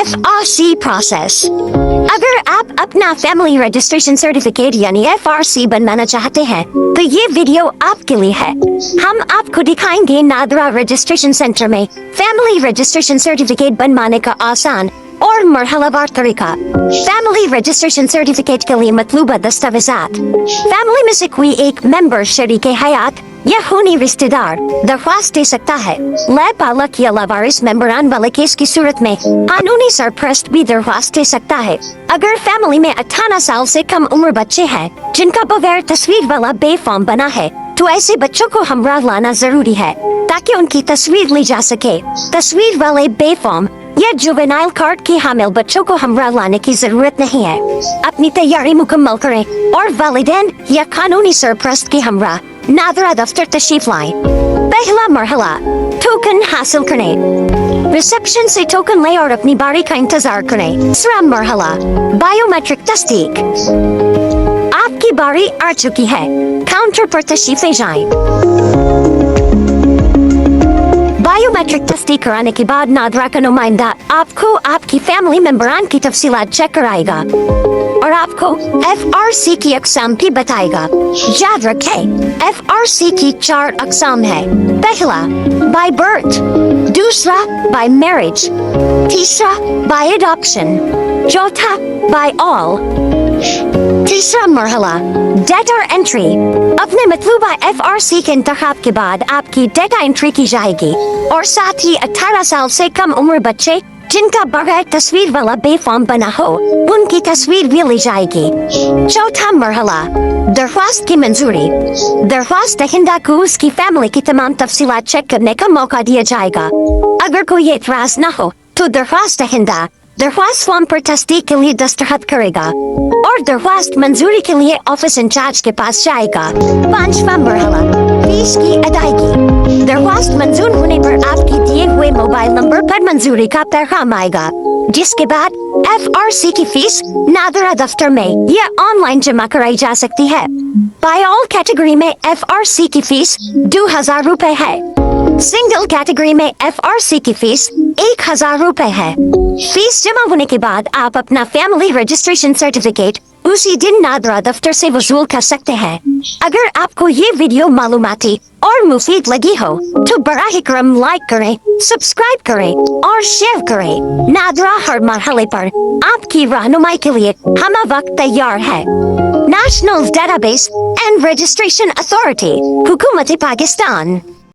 FRC process. अगर आप अपना फैमिली रजिस्ट्रेशन सर्टिफिकेट यानी FRC बनवाना चाहते हैं तो ये वीडियो आपके लिए है। हम आपको दिखाएंगे नादरा रजिस्ट्रेशन सेंटर में फैमिली रजिस्ट्रेशन सर्टिफिकेट बनवाने का आसान और मरहलावार तरीका। फैमिली रजिस्ट्रेशन सर्टिफिकेट के लिए मतलूबा दस्तावेजात। फैमिली में से कोई एक मेंबर शरीक हयात या खूनी रिश्तेदार दरख्वास्त दे सकता है। लैब पालक या लावारिस मेंबरान वाले केस की सूरत में कानूनी सरपरस्त भी दरख्वास्त दे सकता है। अगर फैमिली में 18 साल से कम उम्र बच्चे हैं जिनका बगैर तस्वीर वाला बे फॉर्म बना है तो ऐसे बच्चों को हमरा लाना जरूरी है ताकि उनकी तस्वीर ली जा सके। तस्वीर वाले बे फॉर्म या जुवेनाइल कार्ड के हामिल बच्चों को हमरा लाने की जरूरत नहीं है। अपनी तैयारी मुकम्मल करें और वालिदैन या कानूनी सरपरस्त के हमरा नादरा दफ्तर तशरीफ लाएं। पहला मरहला टोकन हासिल करने। रिसेप्शन से टोकन ले और अपनी बारी का इंतजार करें। दूसरा मरहला बायोमेट्रिक तस्दीक। आपकी बारी आ चुकी है, काउंटर पर तशरीफ ले जाएं। बायोमेट्रिक तस्दीक कराने के बाद नादरा का नुमाइंदा आपको आपकी फैमिली मेंबरान की तफसीलात चेक कराएगा और आपको FRC की अक़साम भी बताएगा। याद रखें, FRC की 4 अक़साम है। पहला बाय बर्थ, दूसरा बाय मैरिज, तीसरा बाय एडॉप्शन, चौथा बाय ऑल। तीसरा मरहला डेटा एंट्री। अपने मतलूबा FRC के इंतखाब के बाद आपकी डेटा एंट्री की जाएगी और साथ ही 18 साल से कम उम्र बच्चे जिनका बगैर तस्वीर वाला बे फॉर्म बना हो उनकी तस्वीर भी ली जाएगी। चौथा मरहला दरख्वास्त की मंजूरी। दरख्वास्त दहिंदा को उसकी फैमिली की तमाम तफसीलात चेक करने का मौका दिया जाएगा। अगर कोई एतराज न हो तो दरख्वास्त दहिंदा दरख्वास्त फॉर्म पर तस्दीक के लिए दस्तखत करेगा और दरख्वास्त मंजूरी के लिए ऑफिस इंचार्ज के पास जाएगा। पांचवा मरहला फीस की अदायगी। दरख्वास्त मंजूर होने पर आपके दिए हुए मोबाइल नंबर पर मंजूरी का पैगाम आएगा, जिसके बाद FRC की फीस नादरा दफ्तर में या ऑनलाइन जमा कराई जा सकती है। बाय ऑल कैटेगरी में FRC की फीस 2000 रुपए है। सिंगल कैटेगरी में FRC की फीस 1000 रुपए है। फीस जमा होने के बाद आप अपना फैमिली रजिस्ट्रेशन सर्टिफिकेट उसी दिन नादरा दफ्तर से वसूल कर सकते हैं। अगर आपको ये वीडियो मालूमाती और मुफीद लगी हो तो बराह करम लाइक करें, सब्सक्राइब करें और शेयर करें। नादरा हर मरहले पर आपकी रहनुमाई के लिए हम वक्त तैयार है। National database and registration authority, हुकूमत पाकिस्तान।